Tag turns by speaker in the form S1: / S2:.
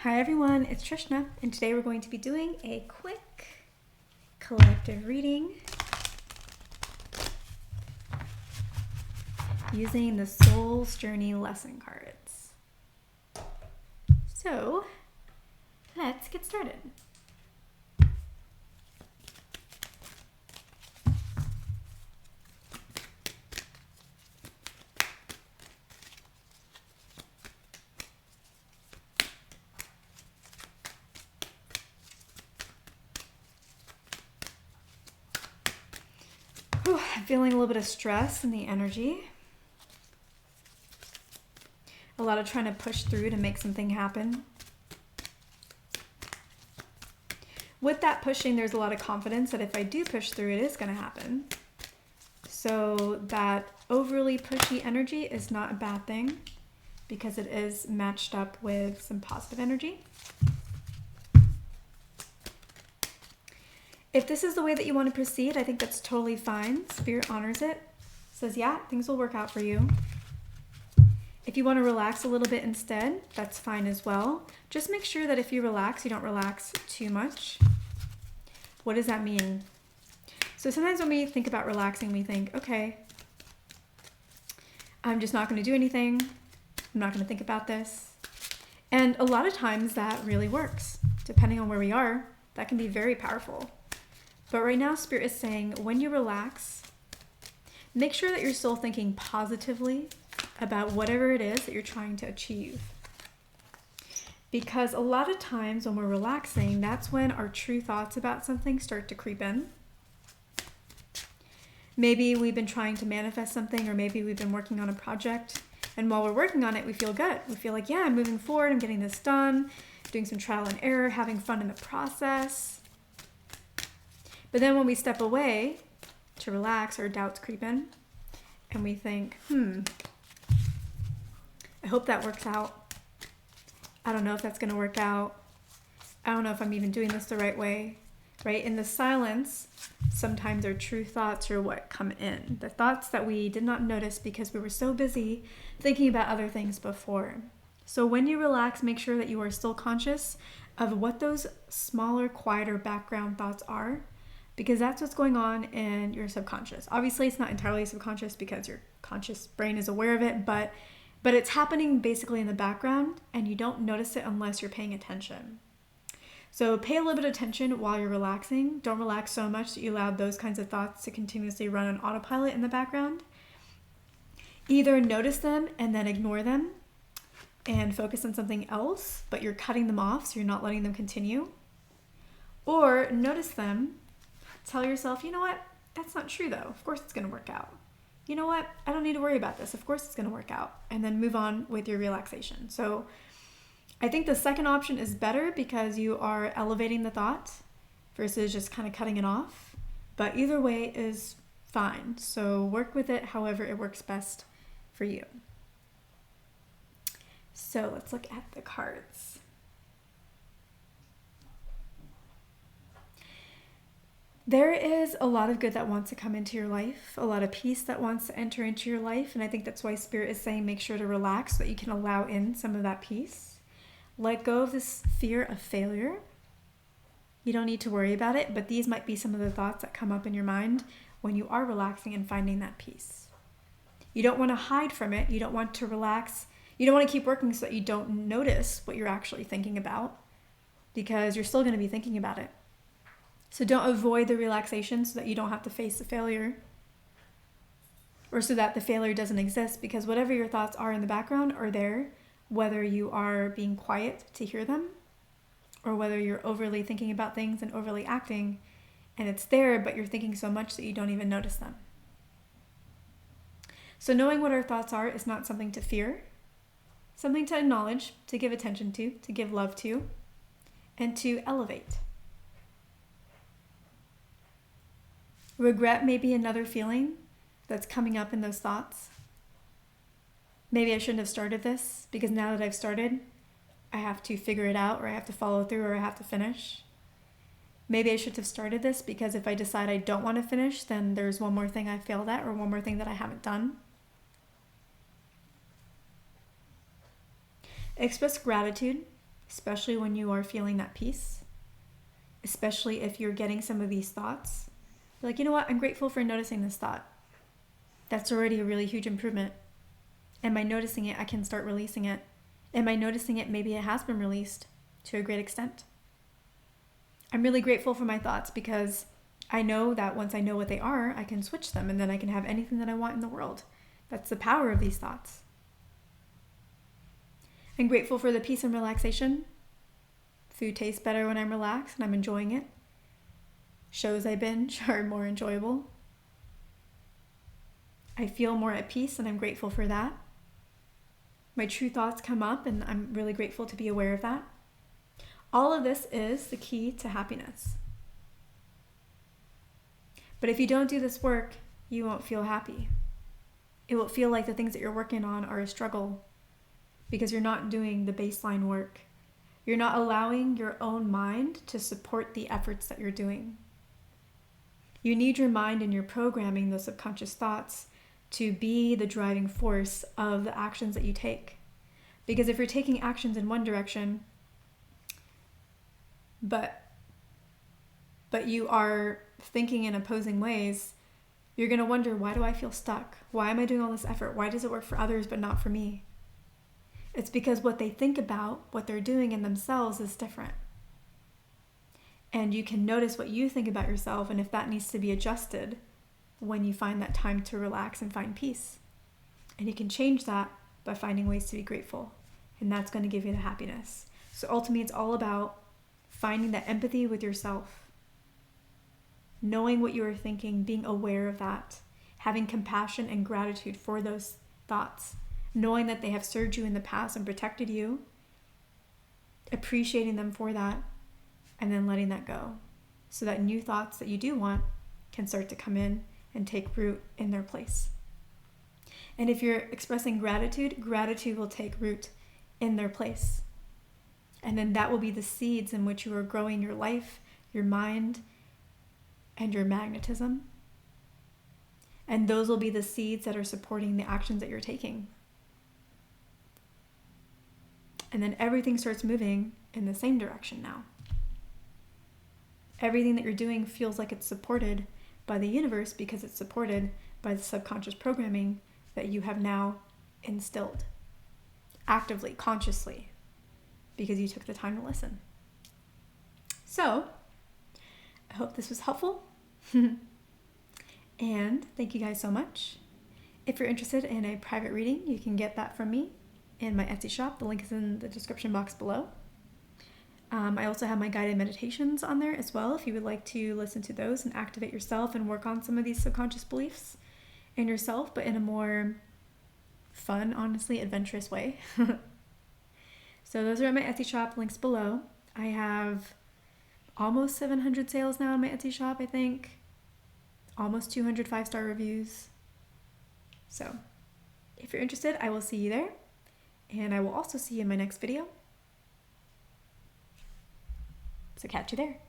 S1: Hi everyone, it's Trishna, and today we're going to be doing a quick collective reading using the Soul's Journey lesson cards. So, let's get started. I'm feeling a little bit of stress in the energy. A lot of trying to push through to make something happen. With that pushing, there's a lot of confidence that if I do push through, it is going to happen. So that overly pushy energy is not a bad thing because it is matched up with some positive energy. If this is the way that you want to proceed, I think that's totally fine. Spirit honors it. Says, yeah, things will work out for you. If you want to relax a little bit instead, that's fine as well. Just make sure that if you relax, you don't relax too much. What does that mean? So sometimes when we think about relaxing, we think, okay, I'm just not going to do anything. I'm not going to think about this. And a lot of times that really works. Depending on where we are, that can be very powerful. But right now, Spirit is saying, when you relax, make sure that you're still thinking positively about whatever it is that you're trying to achieve. Because a lot of times when we're relaxing, that's when our true thoughts about something start to creep in. Maybe we've been trying to manifest something, or maybe we've been working on a project. And while we're working on it, we feel good. We feel like, yeah, I'm moving forward. I'm getting this done, doing some trial and error, having fun in the process. But then when we step away to relax, our doubts creep in and we think, I hope that works out. I don't know if that's going to work out. I don't know if I'm even doing this the right way, right? In the silence, sometimes our true thoughts are what come in. The thoughts that we did not notice because we were so busy thinking about other things before. So when you relax, make sure that you are still conscious of what those smaller, quieter background thoughts are, because that's what's going on in your subconscious. Obviously, it's not entirely subconscious because your conscious brain is aware of it, but it's happening basically in the background, and you don't notice it unless you're paying attention. So pay a little bit of attention while you're relaxing. Don't relax so much that you allow those kinds of thoughts to continuously run on autopilot in the background. Either notice them and then ignore them and focus on something else, but you're cutting them off, so you're not letting them continue. Or notice them. Tell yourself, you know what? That's not true though. Of course it's going to work out. You know what? I don't need to worry about this. Of course it's going to work out. And then move on with your relaxation. So I think the second option is better because you are elevating the thought versus just kind of cutting it off. But either way is fine. So work with it however it works best for you. So let's look at the cards. There is a lot of good that wants to come into your life, a lot of peace that wants to enter into your life, and I think that's why Spirit is saying make sure to relax so that you can allow in some of that peace. Let go of this fear of failure. You don't need to worry about it, but these might be some of the thoughts that come up in your mind when you are relaxing and finding that peace. You don't want to hide from it. You don't want to relax. You don't want to keep working so that you don't notice what you're actually thinking about, because you're still going to be thinking about it. So don't avoid the relaxation so that you don't have to face the failure, or so that the failure doesn't exist, because whatever your thoughts are in the background are there, whether you are being quiet to hear them or whether you're overly thinking about things and overly acting, and it's there, but you're thinking so much that you don't even notice them. So knowing what our thoughts are is not something to fear, something to acknowledge, to give attention to give love to, and to elevate. Regret may be another feeling that's coming up in those thoughts. Maybe I shouldn't have started this because now that I've started, I have to figure it out, or I have to follow through, or I have to finish. Maybe I should have started this because if I decide I don't want to finish, then there's one more thing I failed at or one more thing that I haven't done. Express gratitude especially when you are feeling that peace, especially if you're getting some of these thoughts. You're like, you know what? I'm grateful for noticing this thought. That's already a really huge improvement. And by noticing it, I can start releasing it. And by noticing it, maybe it has been released to a great extent. I'm really grateful for my thoughts because I know that once I know what they are, I can switch them and then I can have anything that I want in the world. That's the power of these thoughts. I'm grateful for the peace and relaxation. Food tastes better when I'm relaxed and I'm enjoying it. Shows I binge are more enjoyable. I feel more at peace and I'm grateful for that. My true thoughts come up and I'm really grateful to be aware of that. All of this is the key to happiness. But if you don't do this work, you won't feel happy. It will feel like the things that you're working on are a struggle because you're not doing the baseline work. You're not allowing your own mind to support the efforts that you're doing. You need your mind and your programming, those subconscious thoughts, to be the driving force of the actions that you take. Because if you're taking actions in one direction, but you are thinking in opposing ways, you're going to wonder, why do I feel stuck? Why am I doing all this effort? Why does it work for others but not for me? It's because what they think about, what they're doing in themselves is different. And you can notice what you think about yourself and if that needs to be adjusted when you find that time to relax and find peace. And you can change that by finding ways to be grateful. And that's going to give you the happiness. So ultimately, it's all about finding that empathy with yourself. Knowing what you are thinking, being aware of that. Having compassion and gratitude for those thoughts. Knowing that they have served you in the past and protected you. Appreciating them for that. And then letting that go. So that new thoughts that you do want can start to come in and take root in their place. And if you're expressing gratitude, gratitude will take root in their place. And then that will be the seeds in which you are growing your life, your mind, and your magnetism. And those will be the seeds that are supporting the actions that you're taking. And then everything starts moving in the same direction now. Everything that you're doing feels like it's supported by the universe because it's supported by the subconscious programming that you have now instilled actively, consciously, because you took the time to listen. So, I hope this was helpful. And thank you guys so much. If you're interested in a private reading, you can get that from me in my Etsy shop. The link is in the description box below. I also have my guided meditations on there as well if you would like to listen to those and activate yourself and work on some of these subconscious beliefs in yourself, but in a more fun, honestly, adventurous way. So those are at my Etsy shop, links below. I have almost 700 sales now on my Etsy shop, I think. Almost 200 5-star reviews. So if you're interested, I will see you there. And I will also see you in my next video. So catch you there.